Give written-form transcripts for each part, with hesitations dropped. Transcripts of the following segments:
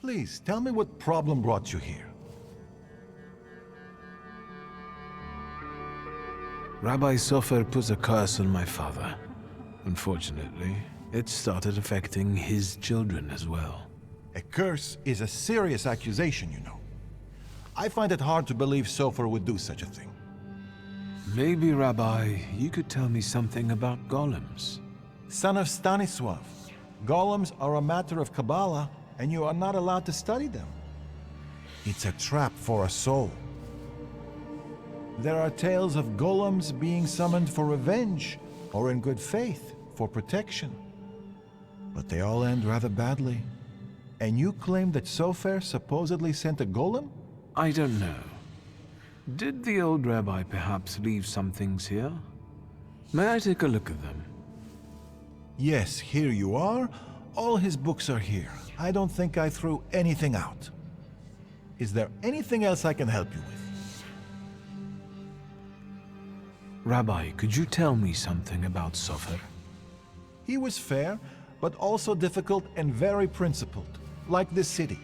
Please, tell me what problem brought you here. Rabbi Sofer put a curse on my father. Unfortunately, it started affecting his children as well. A curse is a serious accusation, you know. I find it hard to believe Sofer would do such a thing. Maybe, Rabbi, you could tell me something about golems. Son of Stanisław, golems are a matter of Kabbalah, and you are not allowed to study them. It's a trap for a soul. There are tales of golems being summoned for revenge, or in good faith, for protection. But they all end rather badly. And you claim that Sofer supposedly sent a golem? I don't know. Did the old rabbi perhaps leave some things here? May I take a look at them? Yes, here you are. All his books are here. I don't think I threw anything out. Is there anything else I can help you with? Rabbi, could you tell me something about Sofer? He was fair, but also difficult and very principled, like this city.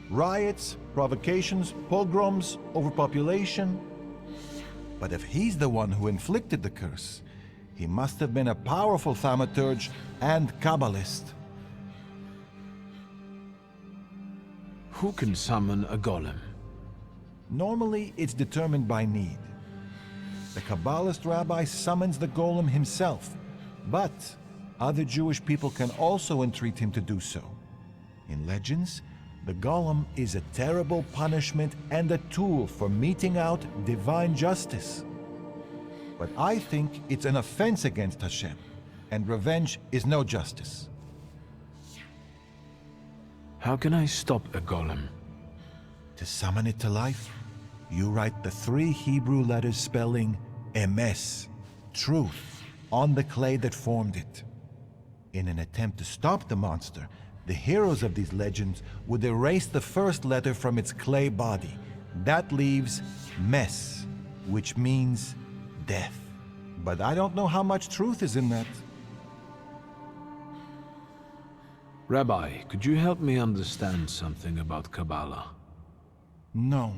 Riots, provocations, pogroms, overpopulation. But if he's the one who inflicted the curse, he must have been a powerful Thaumaturge and Kabbalist. Who can summon a golem? Normally, it's determined by need. The Kabbalist rabbi summons the golem himself, but other Jewish people can also entreat him to do so. In legends, the golem is a terrible punishment and a tool for meting out divine justice. But I think it's an offense against Hashem, and revenge is no justice. How can I stop a golem? To summon it to life, you write the 3 Hebrew letters spelling emes, truth, on the clay that formed it. In an attempt to stop the monster, the heroes of these legends would erase the first letter from its clay body. That leaves mes, which means death. But I don't know how much truth is in that. Rabbi, could you help me understand something about Kabbalah? No,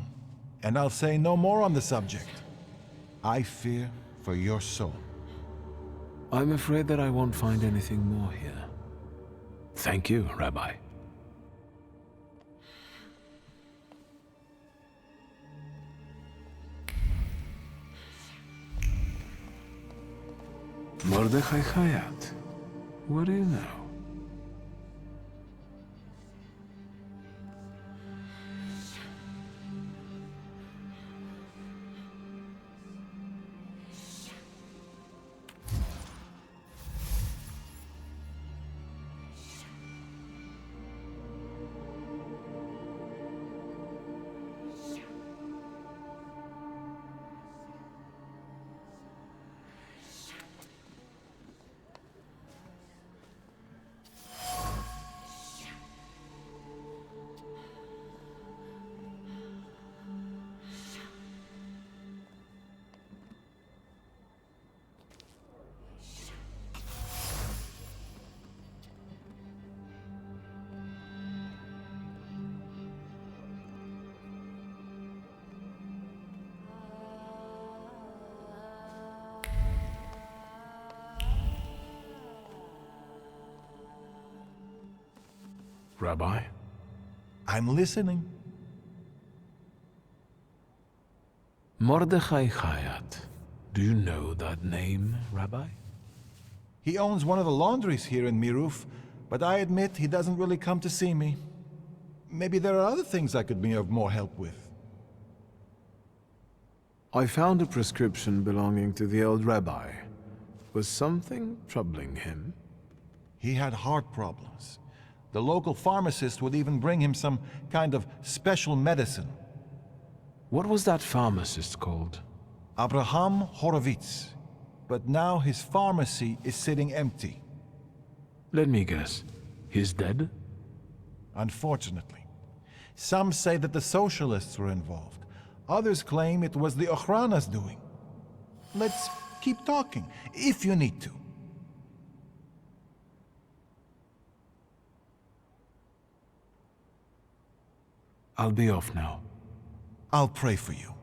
and I'll say no more on the subject. I fear for your soul. I'm afraid that I won't find anything more here. Thank you, Rabbi. Mordechai Hayat. What do you know? Rabbi? I'm listening. Mordechai Hayat. Do you know that name, Rabbi? He owns one of the laundries here in Miruf, but I admit he doesn't really come to see me. Maybe there are other things I could be of more help with. I found a prescription belonging to the old rabbi. Was something troubling him? He had heart problems. The local pharmacist would even bring him some kind of special medicine. What was that pharmacist called? Abraham Horowitz. But now his pharmacy is sitting empty. Let me guess. He's dead? Unfortunately. Some say that the socialists were involved. Others claim it was the Ochrana's doing. Let's keep talking, if you need to. I'll be off now. I'll pray for you.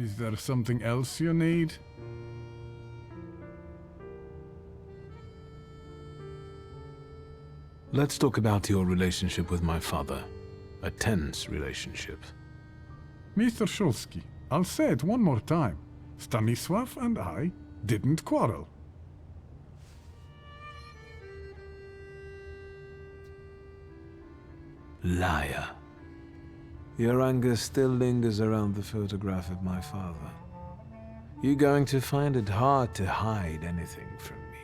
Is there something else you need? Let's talk about your relationship with my father. A tense relationship. Mr. Szulski, I'll say it one more time. Stanisław and I didn't quarrel. Liar. Your anger still lingers around the photograph of my father. You're going to find it hard to hide anything from me.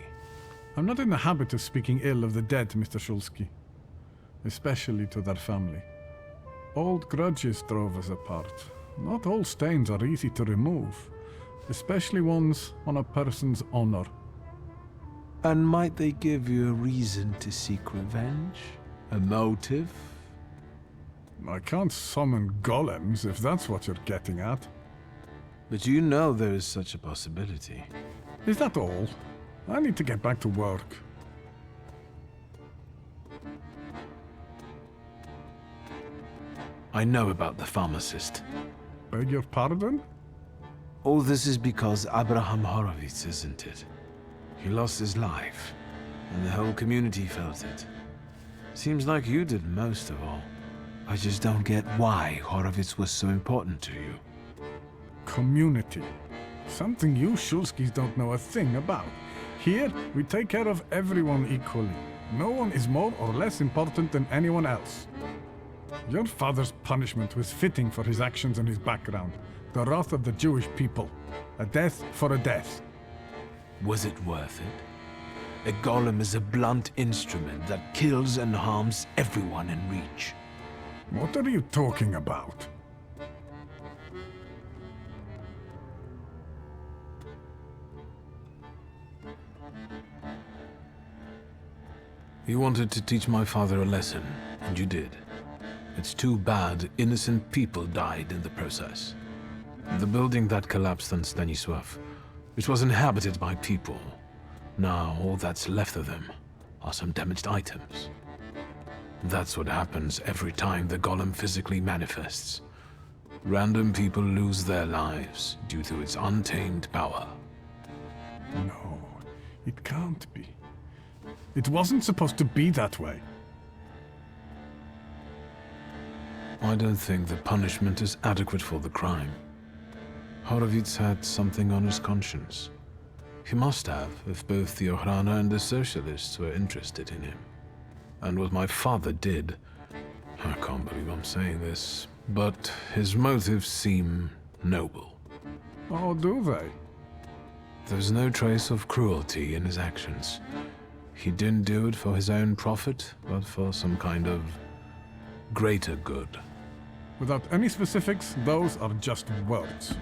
I'm not in the habit of speaking ill of the dead, Mr. Szulski. Especially to their family. Old grudges drove us apart. Not all stains are easy to remove, especially ones on a person's honor. And might they give you a reason to seek revenge? A motive? I can't summon golems if that's what you're getting at. But you know there is such a possibility. Is that all? I need to get back to work. I know about the pharmacist. Beg your pardon? All this is because Abraham Horowitz, isn't it? He lost his life, and the whole community felt it. Seems like you did most of all. I just don't get why Horowitz was so important to you. Community. Something you Shulskis don't know a thing about. Here, we take care of everyone equally. No one is more or less important than anyone else. Your father's punishment was fitting for his actions and his background. The wrath of the Jewish people. A death for a death. Was it worth it? A golem is a blunt instrument that kills and harms everyone in reach. What are you talking about? You wanted to teach my father a lesson, and you did. It's too bad innocent people died in the process. The building that collapsed on Stanisław, it was inhabited by people. Now all that's left of them are some damaged items. That's what happens every time the golem physically manifests. Random people lose their lives due to its untamed power. No, it can't be. It wasn't supposed to be that way. I don't think the punishment is adequate for the crime. Horowitz had something on his conscience. He must have, if both the Ochrana and the Socialists were interested in him. And what my father did, I can't believe I'm saying this, but his motives seem noble. Oh, do they? There's no trace of cruelty in his actions. He didn't do it for his own profit, but for some kind of greater good. Without any specifics, those are just words.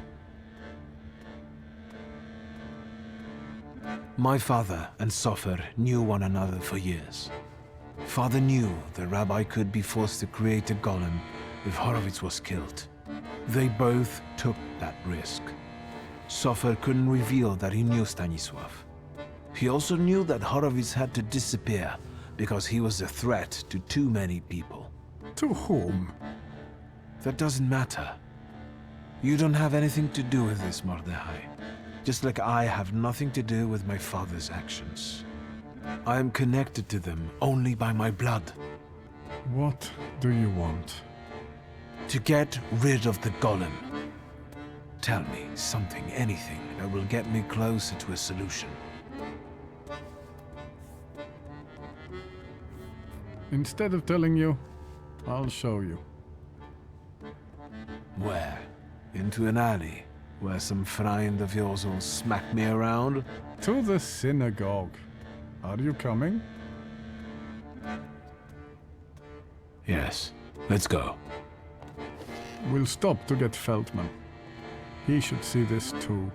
My father and Sofer knew one another for years. Father knew the rabbi could be forced to create a golem if Horowitz was killed. They both took that risk. Sofer couldn't reveal that he knew Stanisław. He also knew that Horowitz had to disappear because he was a threat to too many people. To whom? That doesn't matter. You don't have anything to do with this, Mordechai. Just like I have nothing to do with my father's actions. I am connected to them only by my blood. What do you want? To get rid of the golem. Tell me something, anything, that will get me closer to a solution. Instead of telling you, I'll show you. Where? Into an alley, where some friend of yours will smack me around? To the synagogue. Are you coming? Yes, let's go. We'll stop to get Feldman. He should see this too.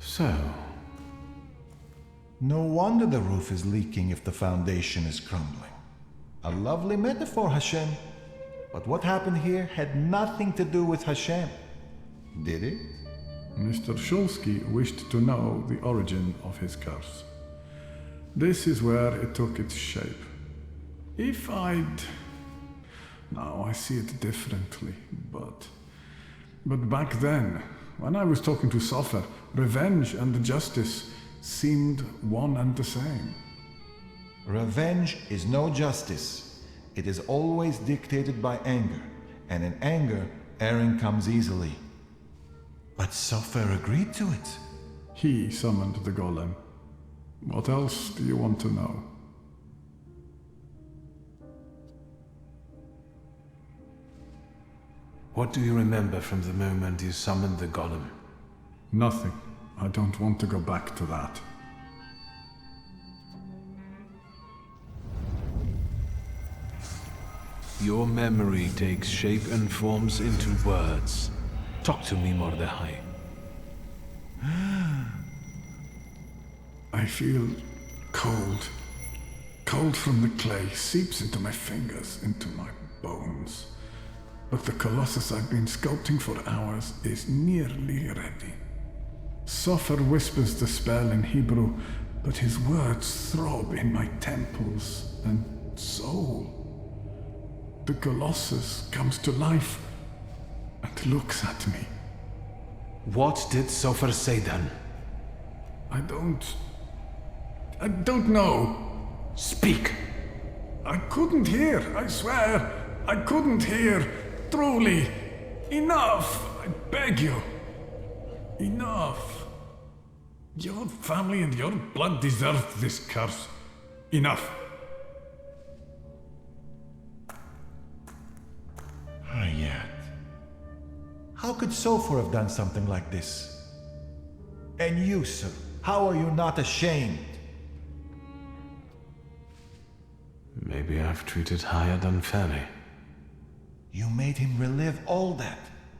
So, No wonder the roof is leaking if the foundation is crumbling. A lovely metaphor, Hashem. But what happened here had nothing to do with Hashem. Did it? Mr. Shulsky wished to know the origin of his curse. This is where it took its shape. If I'd... Now I see it differently, but back then, when I was talking to Sofer, revenge and justice seemed one and the same. Revenge is no justice. It is always dictated by anger, and in anger, erring comes easily. But Sofer agreed to it. He summoned the golem. What else do you want to know? what do you remember from the moment you summoned the golem? Nothing. I don't want to go back to that. Your memory takes shape and forms into words. Talk to me, Mordechai. I feel cold. Cold from the clay seeps into my fingers, into my bones. But the colossus I've been sculpting for hours is nearly ready. Sofer whispers the spell in Hebrew, but his words throb in my temples and soul. The colossus comes to life and looks at me. What did Sofer say then? I don't know. Speak! I couldn't hear, I swear. I couldn't hear. Truly. Enough, I beg you. Enough. Your family and your blood deserve this curse. Enough. Hayat. How could Sofer have done something like this? And you, sir, how are you not ashamed? Maybe I've treated Hayat unfairly. You made him relive all that.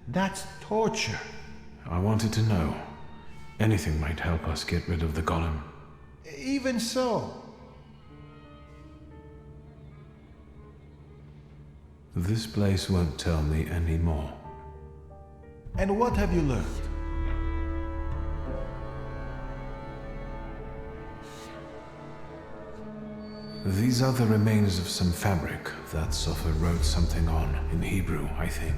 That's torture. I wanted to know. Anything might help us get rid of the golem. Even so. This place won't tell me anymore. And what have you learned? These are the remains of some fabric that Sofer wrote something on, in Hebrew, I think.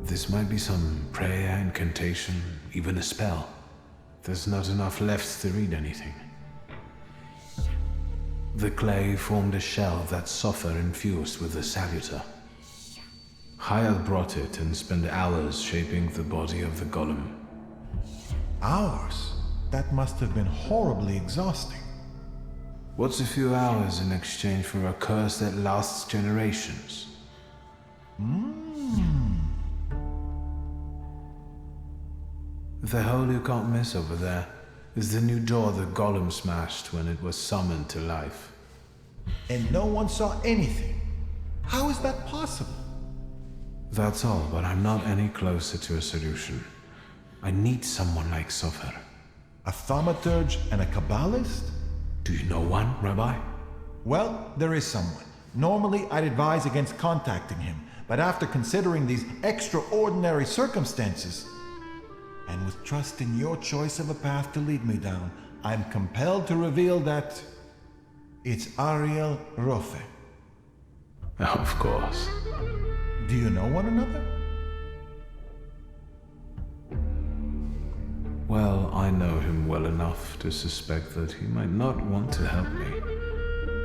This might be some prayer, incantation, even a spell. There's not enough left to read anything. The clay formed a shell that Sofer infused with the saluter. Hayat brought it and spent hours shaping the body of the golem. Hours? That must have been horribly exhausting. What's a few hours in exchange for a curse that lasts generations? The hole you can't miss over there is the new door the golem smashed when it was summoned to life. And no one saw anything. How is that possible? That's all, but I'm not any closer to a solution. I need someone like Sofer. A thaumaturge and a kabbalist? Do you know one, Rabbi? Well, there is someone. Normally, I'd advise against contacting him, but after considering these extraordinary circumstances, and with trust in your choice of a path to lead me down, I'm compelled to reveal that it's Ariel Rofe. Of course. Do you know one another? Well, I know him well enough to suspect that he might not want to help me,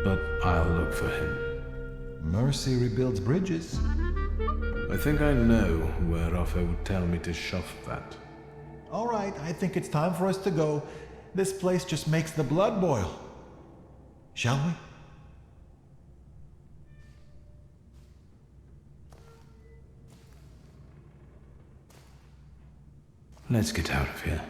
but I'll look for him. Mercy rebuilds bridges. I think I know where Rofe would tell me to shove that. All right, I think it's time for us to go. This place just makes the blood boil. Shall we? Let's get out of here.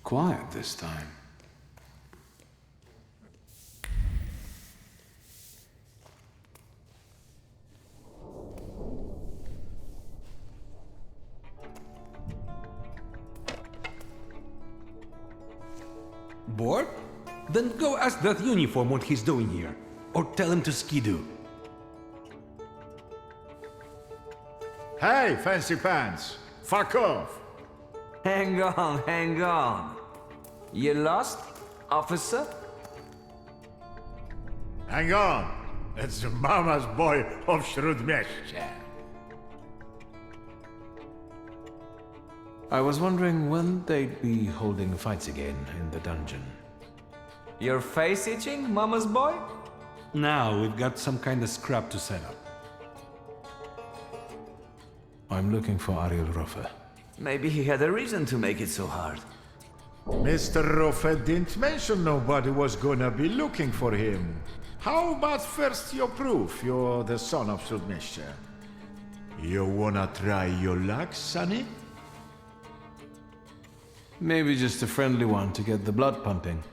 quiet this time. Bored? Then go ask that uniform what he's doing here. Or tell him to skidoo. Hey, fancy pants! Fuck off! Hang on, hang on. You lost, officer? Hang on! It's the mama's boy of Śródmieście. I was wondering when they'd be holding fights again in the dungeon. You're face itching, mama's boy? Now we've got some kind of scrap to set up. I'm looking for Ariel Rofe. Maybe he had a reason to make it so hard. Mr. Ruffet didn't mention nobody was gonna be looking for him. How about first your proof you're the son of Śródmieście? You wanna try your luck, sonny? Maybe just a friendly one to get the blood pumping.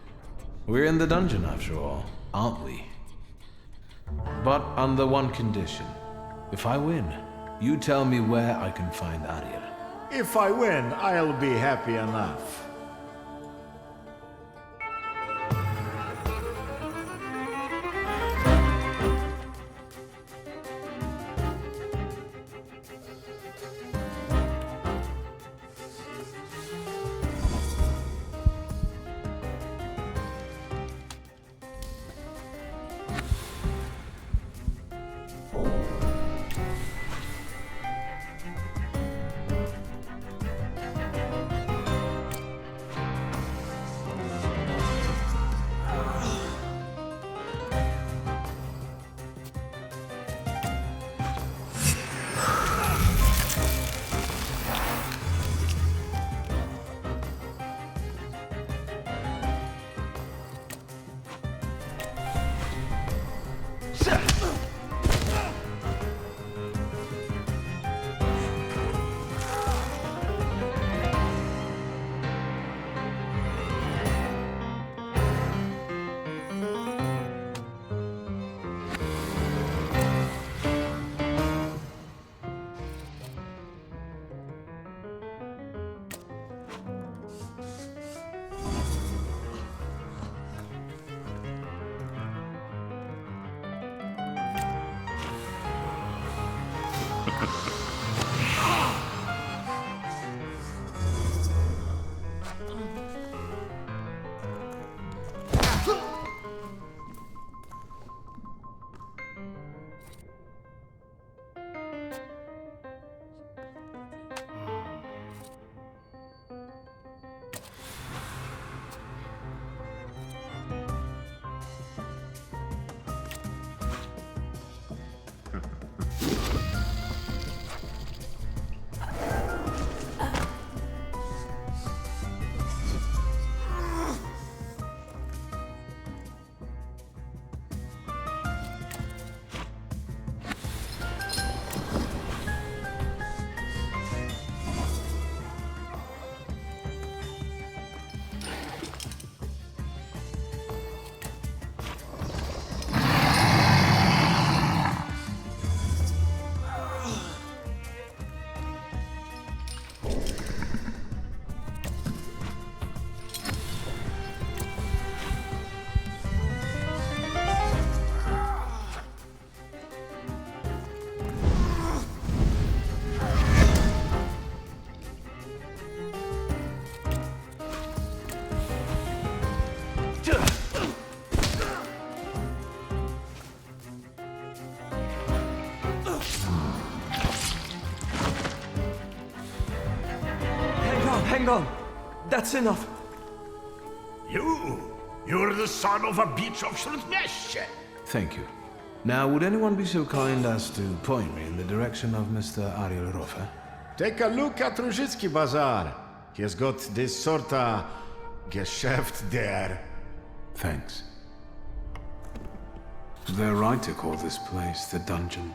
We're in the dungeon after all, aren't we? But under one condition. If I win, you tell me where I can find Ariel. If I win, I'll be happy enough. Hang on! That's enough! You're the son of a bitch of Śródmieście. Thank you. Now, would anyone be so kind as to point me in the direction of Mr. Ariel Rofe? Take a look at Różycki Bazaar. He has got this sorta Geschäft there. Thanks. They're right to call this place the dungeon.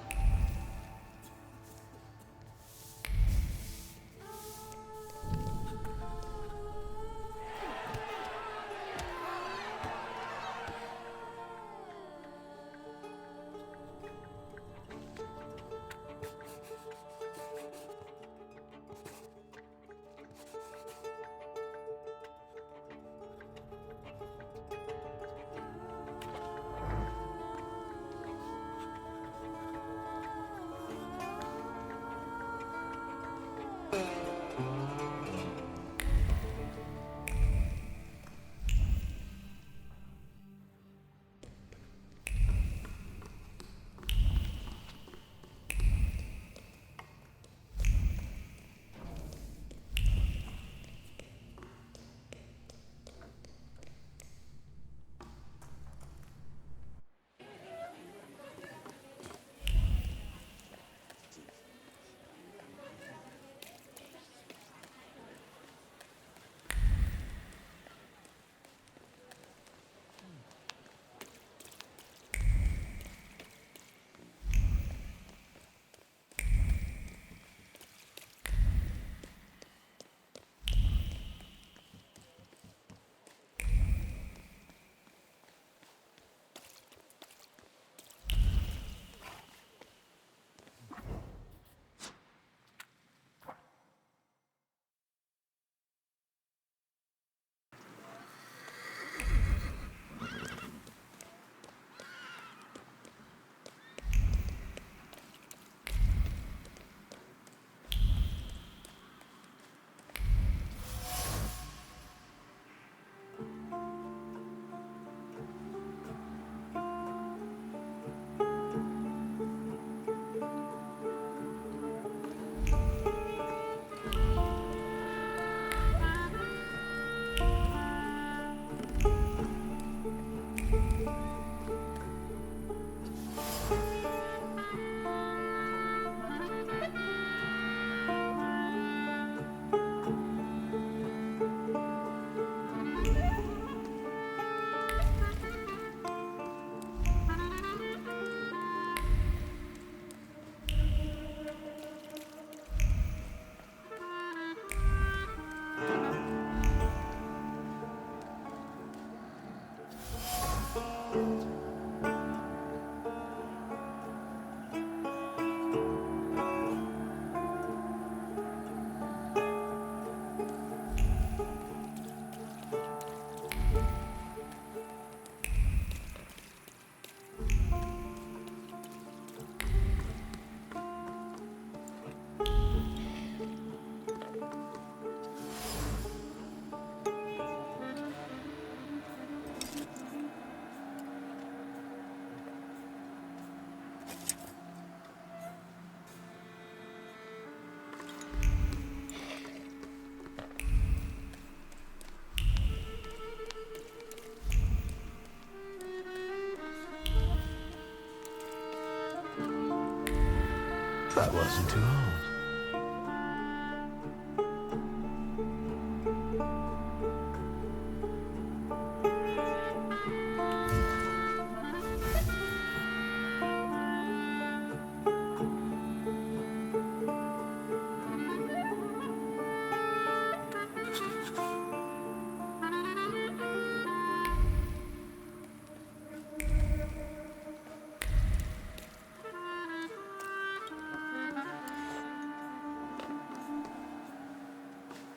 That wasn't too hard.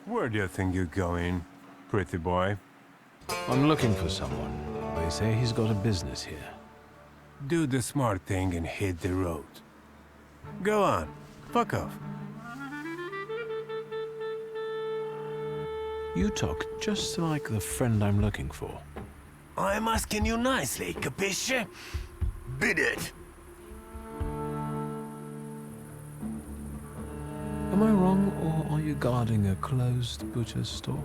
Where do you think you're going, pretty boy? I'm looking for someone. They say he's got a business here. Do the smart thing and hit the road. Go on, fuck off. You talk just like the friend I'm looking for. I'm asking you nicely, capisce? Beat it. Am I wrong, or are you guarding a closed butcher's store?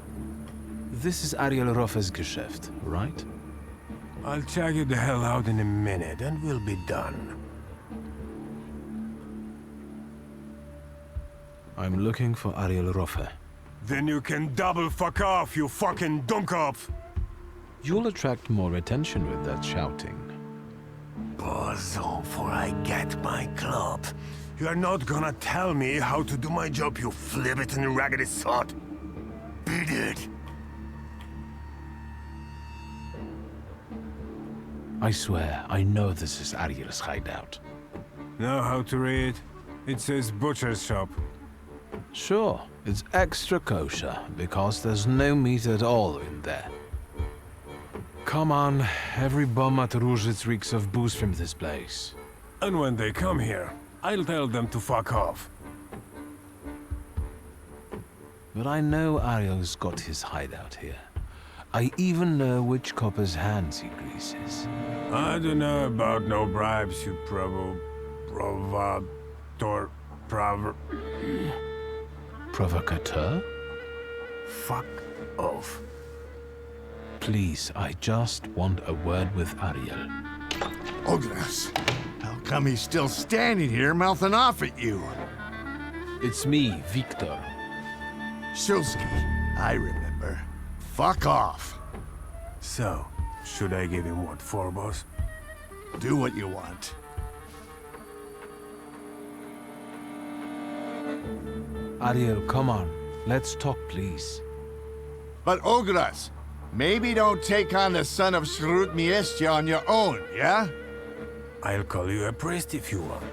This is Ariel Roffe's Geschäft, right? I'll check you the hell out in a minute and we'll be done. I'm looking for Ariel Roffe. Then you can double fuck off, you fucking dummkopf! You'll attract more attention with that shouting. Bozo, for I get my club. You are not gonna tell me how to do my job, you flibbit and raggedy sod. Beat it. I swear, I know this is Ariel's hideout. Know how to read? It says butcher's shop. Sure, it's extra kosher, because there's no meat at all in there. Come on, every bum at Różyc reeks of booze from this place. And when they come here, I'll tell them to fuck off. But I know Ariel's got his hideout here. I even know which copper's hands he greases. I don't know about no bribes, you Provocateur? Fuck off. Please, I just want a word with Ariel. Ogras, how come he's still standing here mouthing off at you? It's me, Victor. Shulsky, I remember. Fuck off. So, should I give him what for, boss? Do what you want. Ariel, come on. Let's talk, please. But Ogras, maybe don't take on the son of Shrut Miestia on your own, yeah? I'll call you a priest if you want.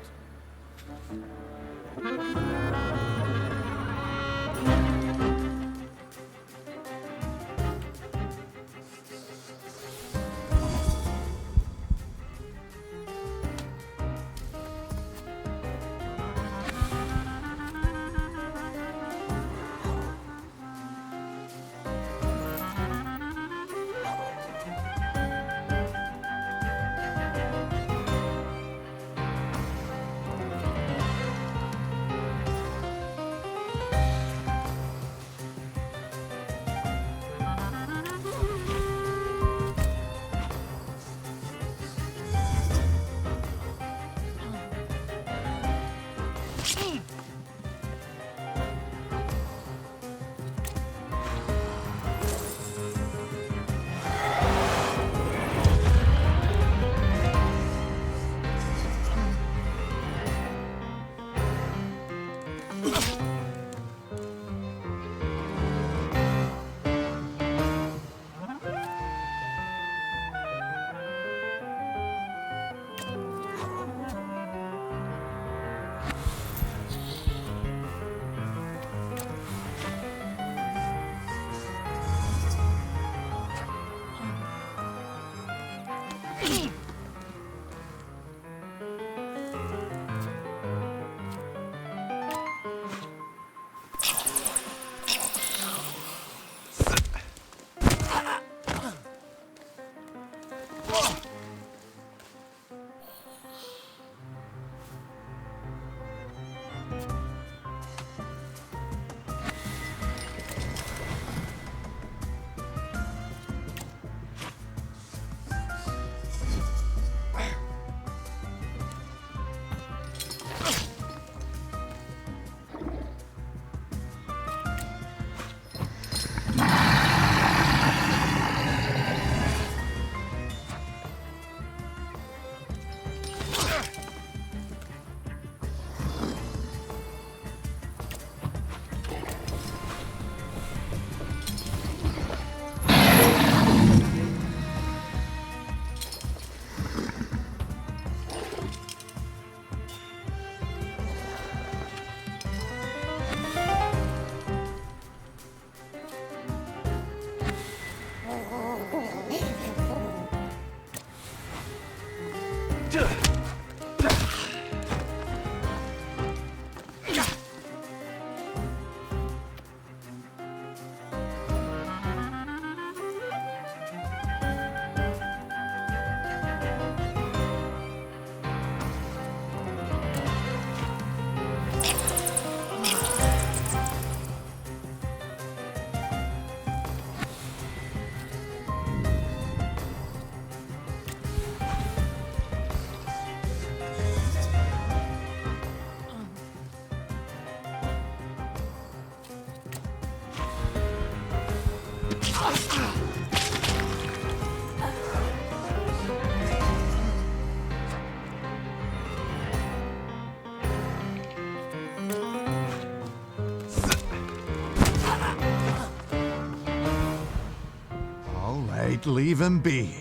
Just leave him be.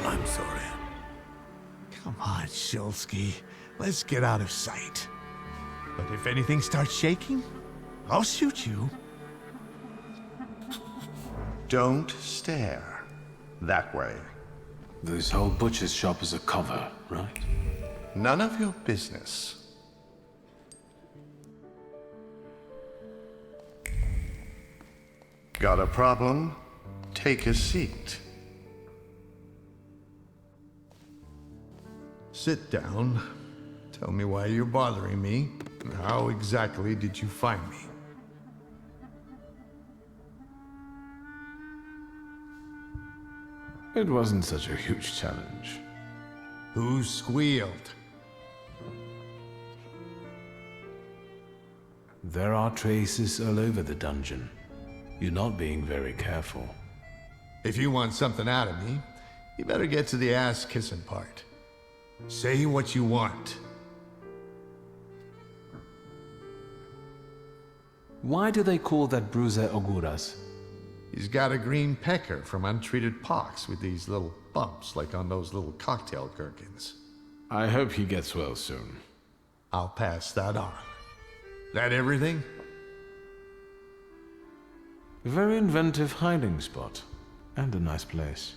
I'm sorry. Come on, Shulsky. Let's get out of sight. But if anything starts shaking, I'll shoot you. Don't stare. That way. This whole butcher's shop is a cover, right? None of your business. Got a problem? Take a seat. Sit down. Tell me why you're bothering me, and how exactly did you find me? It wasn't such a huge challenge. Who squealed? There are traces all over the dungeon. You're not being very careful. If you want something out of me, you better get to the ass-kissing part. Say what you want. Why do they call that bruiser Oguras? He's got a green pecker from untreated pox with these little bumps like on those little cocktail gherkins. I hope he gets well soon. I'll pass that on. That everything? A very inventive hiding spot. And a nice place.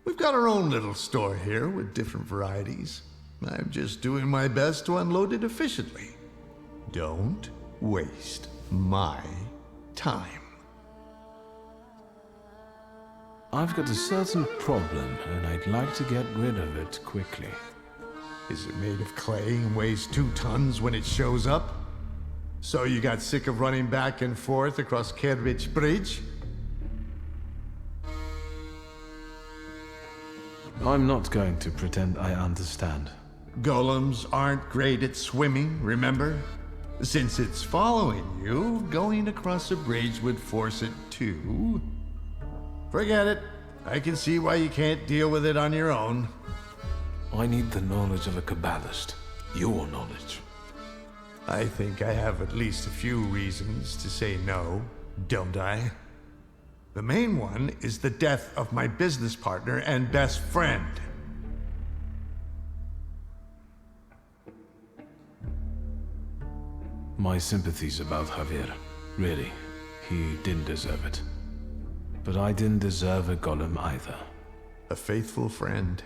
We've got our own little store here with different varieties. I'm just doing my best to unload it efficiently. Don't waste my time. I've got a certain problem, and I'd like to get rid of it quickly. Is it made of clay and weighs 2 tons when it shows up? So you got sick of running back and forth across Kervich Bridge? I'm not going to pretend I understand. Golems aren't great at swimming, remember? Since it's following you, going across a bridge would force it to... Forget it. I can see why you can't deal with it on your own. I need the knowledge of a Kabbalist. Your knowledge. I think I have at least a few reasons to say no, don't I? The main one is the death of my business partner and best friend. My sympathies about Javier. Really, he didn't deserve it. But I didn't deserve a golem either. A faithful friend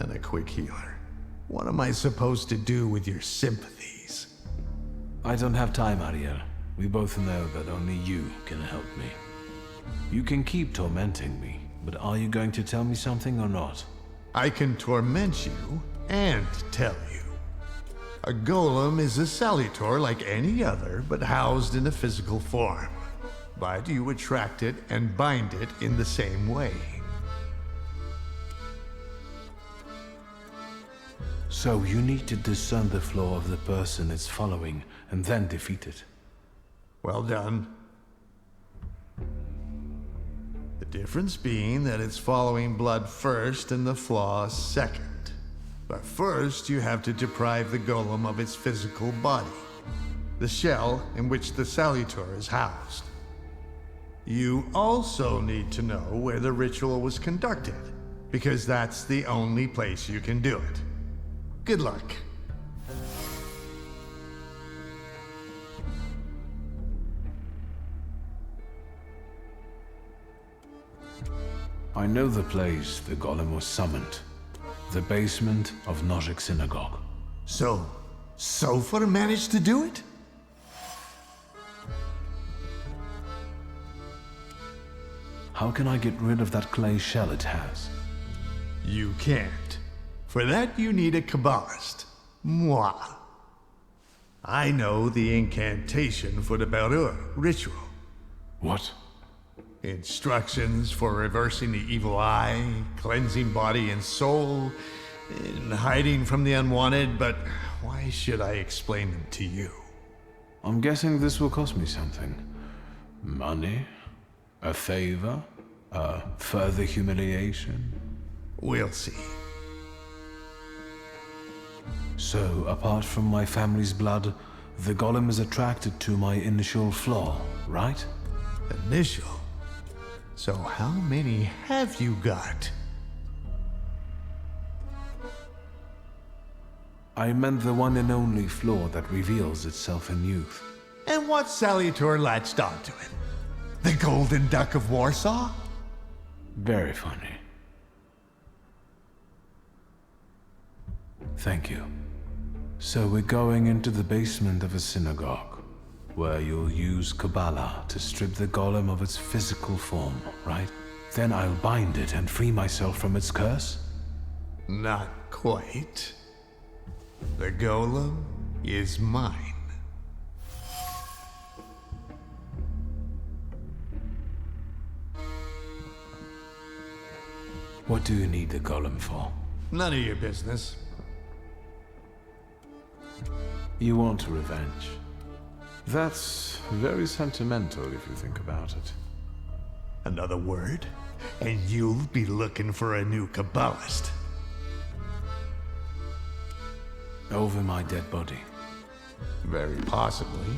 and a quick healer. What am I supposed to do with your sympathies? I don't have time, Ariel. We both know that only you can help me. You can keep tormenting me, but are you going to tell me something or not? I can torment you and tell you. A golem is a salutor like any other, but housed in a physical form. But you attract it and bind it in the same way. So you need to discern the flaw of the person it's following and then defeat it. Well done. The difference being that it's following blood first and the flaw second. But first you have to deprive the golem of its physical body, the shell in which the salutor is housed. You also need to know where the ritual was conducted, because that's the only place you can do it. Good luck. I know the place the golem was summoned. The basement of Nozick Synagogue. So, Sofer managed to do it? How can I get rid of that clay shell it has? You can't. For that you need a Kabbalist. Moi. I know the incantation for the Berur ritual. What? Instructions for reversing the evil eye, cleansing body and soul, and hiding from the unwanted, but why should I explain them to you? I'm guessing this will cost me something. Money? A favor? A further humiliation? We'll see. So, apart from my family's blood, the golem is attracted to my initial flaw, right? Initial? So how many have you got? I meant the one and only flaw that reveals itself in youth. And what Salutor latched onto it? The Golden Duck of Warsaw? Very funny. Thank you. So we're going into the basement of a synagogue, where you'll use Kabbalah to strip the golem of its physical form, right? Then I'll bind it and free myself from its curse? Not quite. The golem is mine. What do you need the golem for? None of your business. You want revenge. That's very sentimental if you think about it. Another word, and you'll be looking for a new Kabbalist. Over my dead body. Very possibly.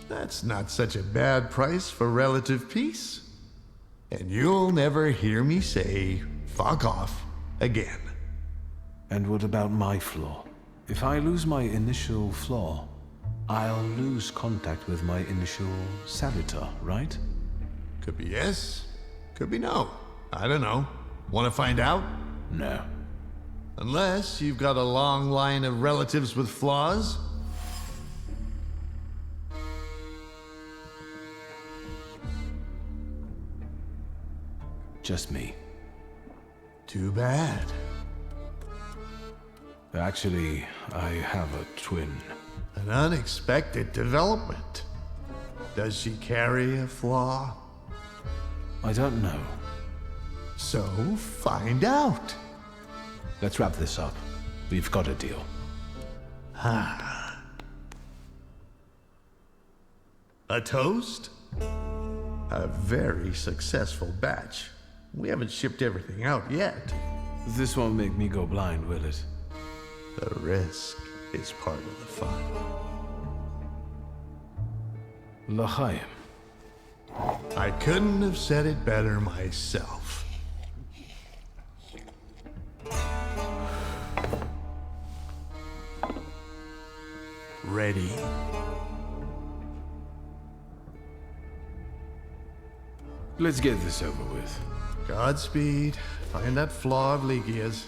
That's not such a bad price for relative peace. And you'll never hear me say, fuck off, again. And what about my flaw? If I lose my initial flaw, I'll lose contact with my initial salutor, right? Could be yes, could be no. I don't know. Want to find out? No. Unless you've got a long line of relatives with flaws. Just me. Too bad. Actually, I have a twin. An unexpected development. Does she carry a flaw? I don't know. So find out. Let's wrap this up. We've got a deal. A toast? A very successful batch. We haven't shipped everything out yet. This won't make me go blind, will it? The risk is part of the fun. L'chaim. I couldn't have said it better myself. Ready? Let's get this over with. Godspeed. Find that flaw of Ligia's.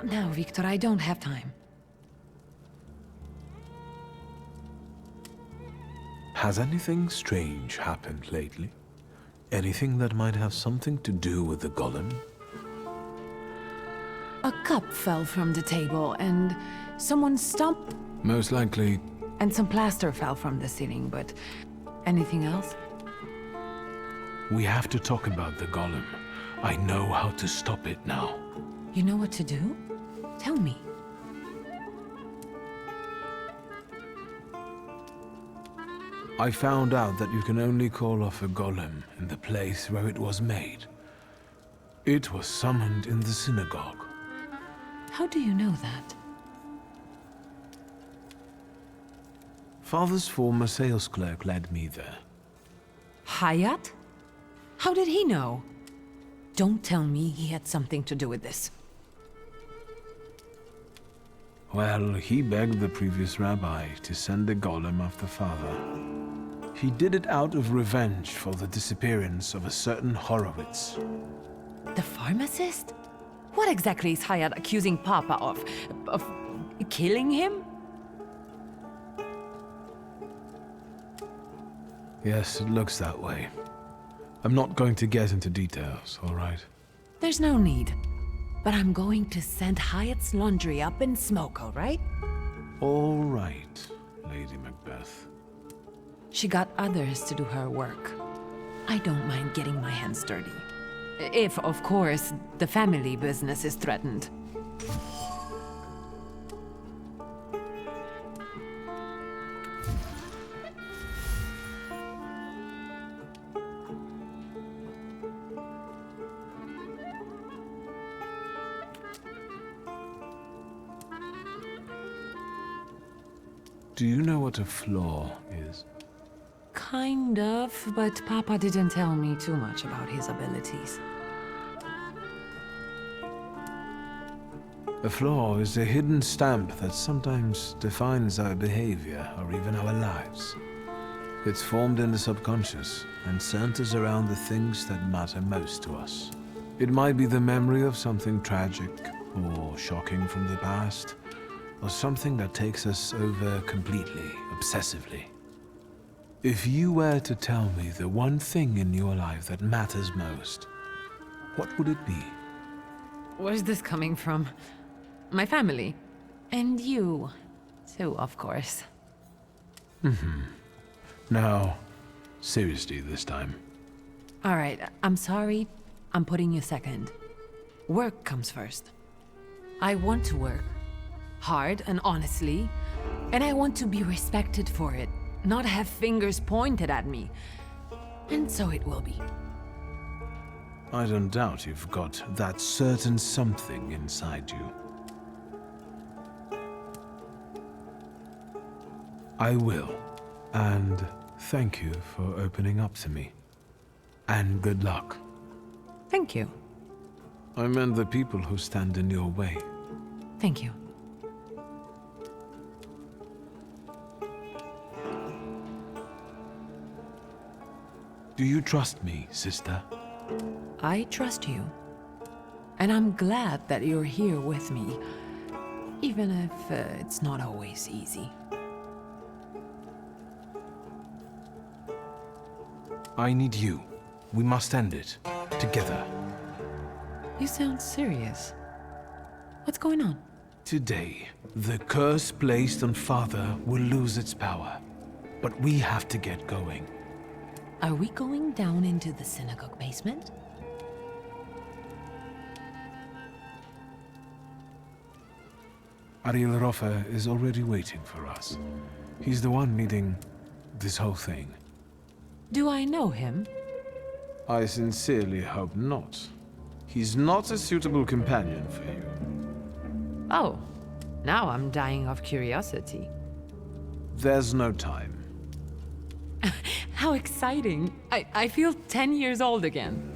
Not now, Victor. I don't have time. Has anything strange happened lately? Anything that might have something to do with the golem? A cup fell from the table, and someone stomped... Most likely... And some plaster fell from the ceiling, but... Anything else? We have to talk about the golem. I know how to stop it now. You know what to do? Tell me. I found out that you can only call off a golem in the place where it was made. It was summoned in the synagogue. How do you know that? Father's former sales clerk led me there. Hayat? How did he know? Don't tell me he had something to do with this. Well, he begged the previous rabbi to send the golem after father. He did it out of revenge for the disappearance of a certain Horowitz. The pharmacist? What exactly is Hayat accusing Papa of? Of killing him? Yes, it looks that way. I'm not going to get into details, all right? There's no need. But I'm going to send Hayat's laundry up in smoke, all right? All right, Lady Macbeth. She got others to do her work. I don't mind getting my hands dirty. If, of course, the family business is threatened. Do you know what a flaw is? Kind of, but Papa didn't tell me too much about his abilities. A flaw is a hidden stamp that sometimes defines our behavior or even our lives. It's formed in the subconscious and centers around the things that matter most to us. It might be the memory of something tragic or shocking from the past, or something that takes us over completely, obsessively. If you were to tell me the one thing in your life that matters most, what would it be? Where's this coming from? My family. And you, too, of course. Now, seriously this time. All right, I'm sorry. I'm putting you second. Work comes first. I want to work. Hard and honestly. And I want to be respected for it. Not have fingers pointed at me. And so it will be. I don't doubt you've got that certain something inside you. I will. And thank you for opening up to me. And good luck. Thank you. I meant the people who stand in your way. Thank you. Do you trust me, sister? I trust you. And I'm glad that you're here with me, even if it's not always easy. I need you. We must end it. Together. You sound serious. What's going on? Today, the curse placed on Father will lose its power. But we have to get going. Are we going down into the synagogue basement? Ariel Rofa is already waiting for us. He's the one leading this whole thing. Do I know him? I sincerely hope not. He's not a suitable companion for you. Oh, now I'm dying of curiosity. There's no time. How exciting! I feel 10 years old again.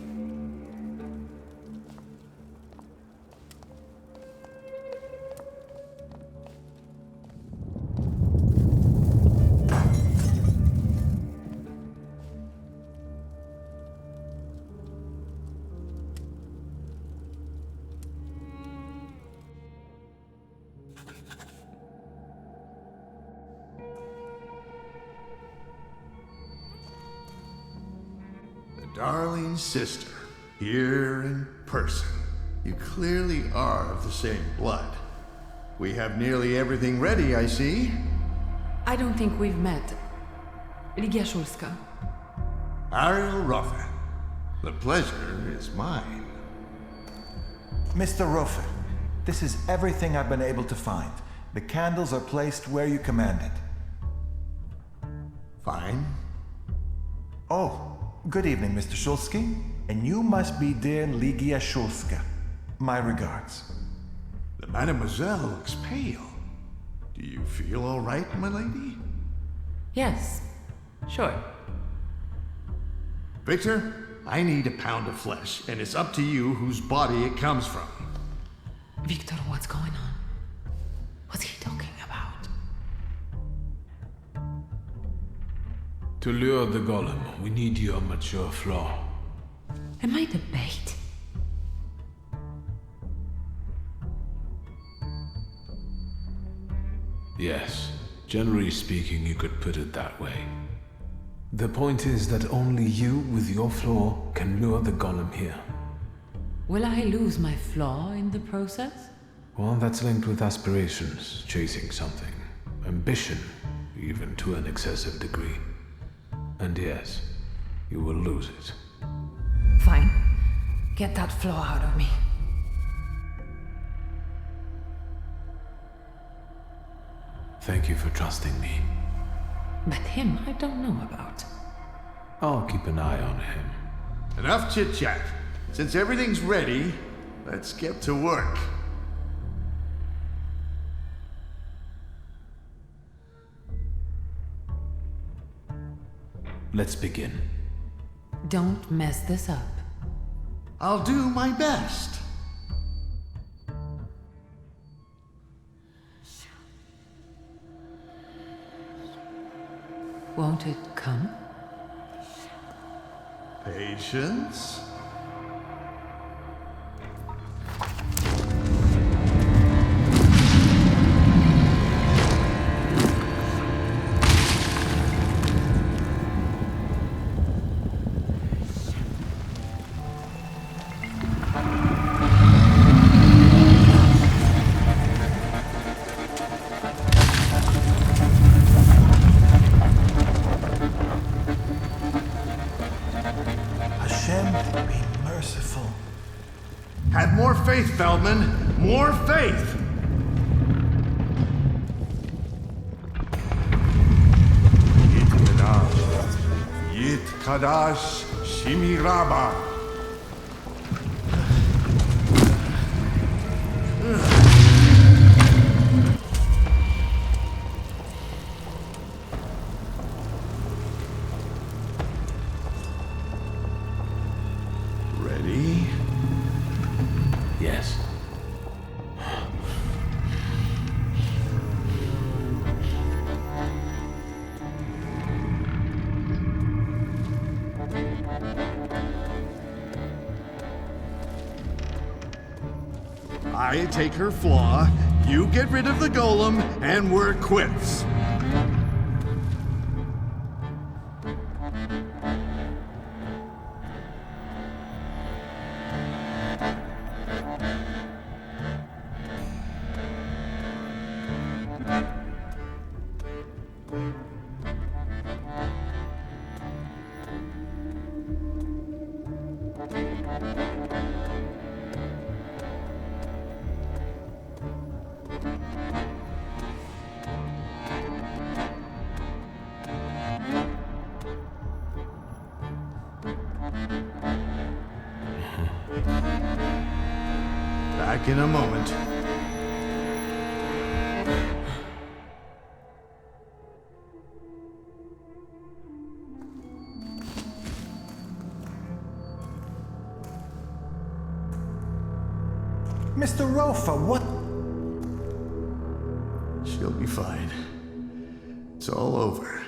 Darling sister, here in person. You clearly are of the same blood. We have nearly everything ready, I see. I don't think we've met. Ligia Szulska. Ariel Roffe. The pleasure is mine. Mr. Roffe, this is everything I've been able to find. The candles are placed where you commanded. Fine. Oh, good evening, Mr. Szulski. And you must be dear Ligia Szulska. My regards. The Mademoiselle looks pale. Do you feel all right, my lady? Yes, sure. Victor, I need a pound of flesh, and it's up to you whose body it comes from. Victor, what's going on? What's he talking about? To lure the golem, we need your mature flaw. Am I the bait? Yes, generally speaking, you could put it that way. The point is that only you with your flaw can lure the golem here. Will I lose my flaw in the process? One that's linked with aspirations, chasing something, ambition, even to an excessive degree. And yes, you will lose it. Fine. Get that flaw out of me. Thank you for trusting me. But him, I don't know about. I'll keep an eye on him. Enough chit-chat. Since everything's ready, let's get to work. Let's begin. Don't mess this up. I'll do my best. Won't it come? Patience. Have more faith, Feldman. More faith! Yit Kadash Shimiraba. Ready? Yes. I take her flaw, you get rid of the golem, and we're quits. Back in a moment. Mr. Rofa, what? She'll be fine. It's all over.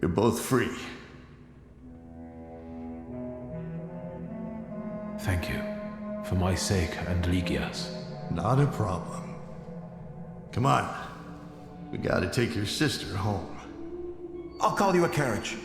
You're both free. Thank you. For my sake and Ligia's. Not a problem. Come on. We gotta take your sister home. I'll call you a carriage.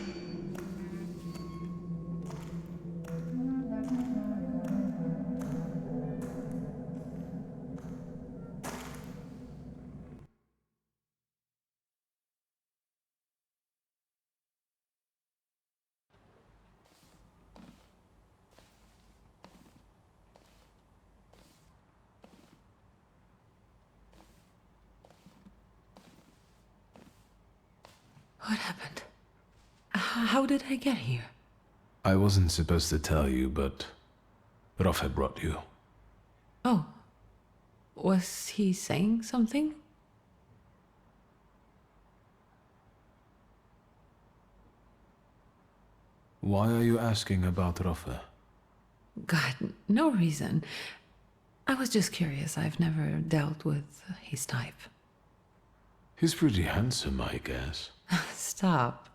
What happened? How did I get here? I wasn't supposed to tell you, but Rofe brought you. Oh. Was he saying something? Why are you asking about Rofe? God, no reason. I was just curious. I've never dealt with his type. He's pretty handsome, I guess. Stop.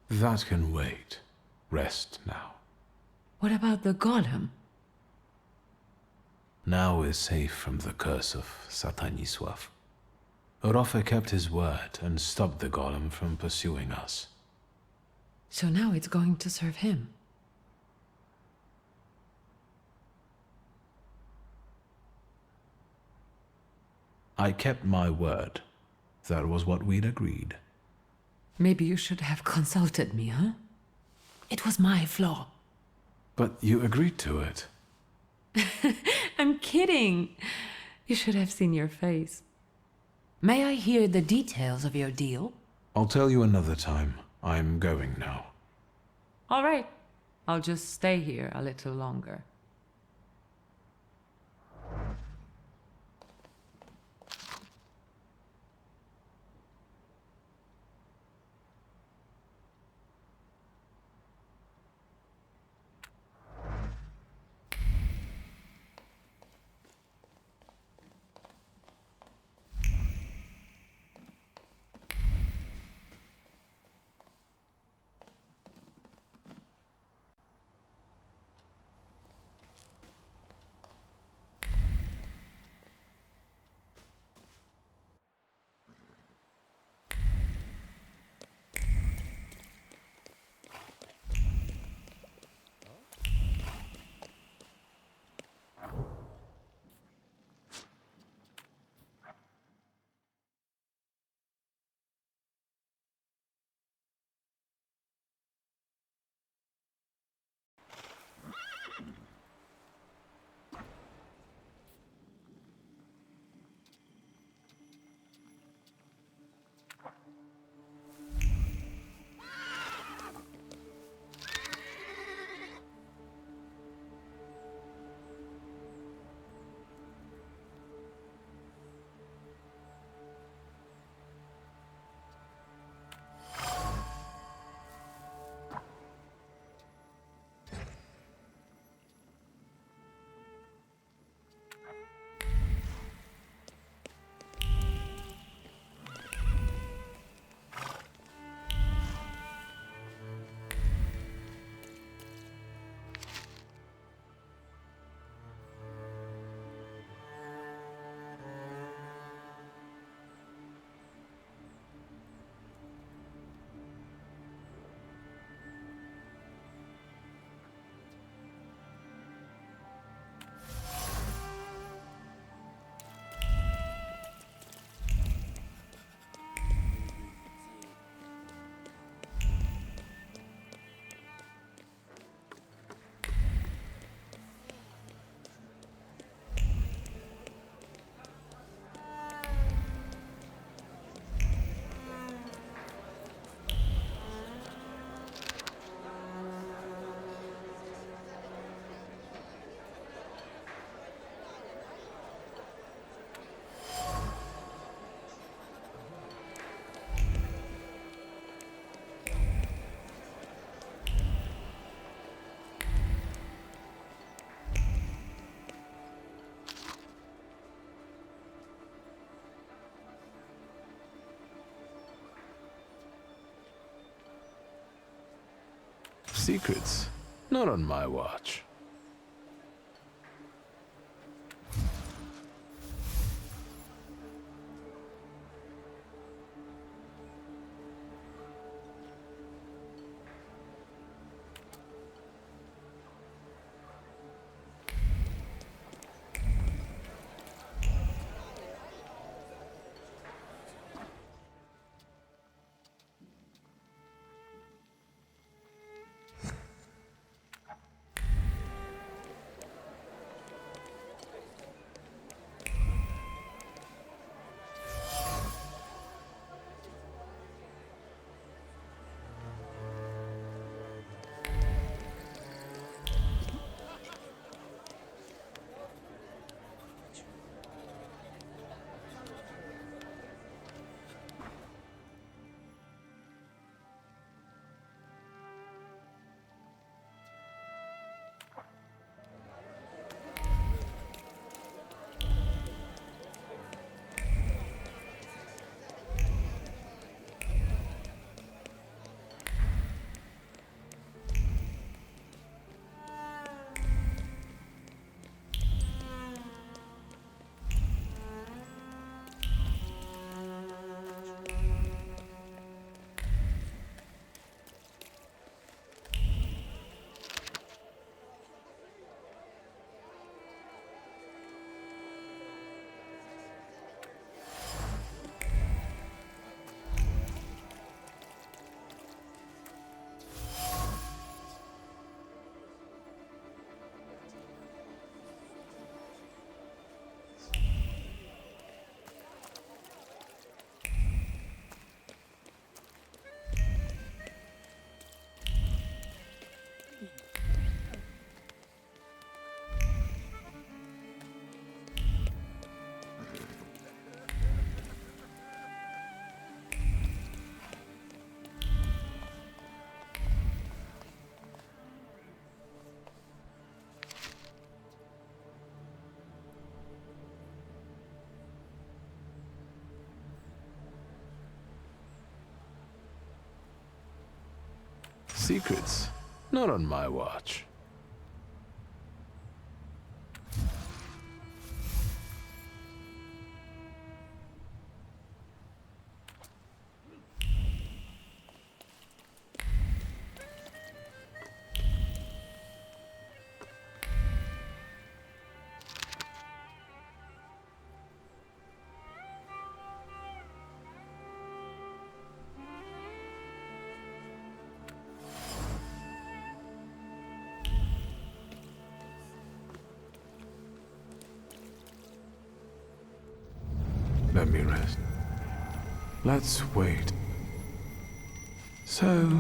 That can wait. Rest now. What about the golem? Now we're safe from the curse of Satanisław. Rofe kept his word and stopped the golem from pursuing us. So now it's going to serve him. I kept my word. That was what we'd agreed. Maybe you should have consulted me, huh? It was my flaw. But you agreed to it. I'm kidding. You should have seen your face. May I hear the details of your deal? I'll tell you another time. I'm going now. All right. I'll just stay here a little longer. Secrets? Not on my watch. secrets. Not on my watch. Let me rest. Let's wait. So,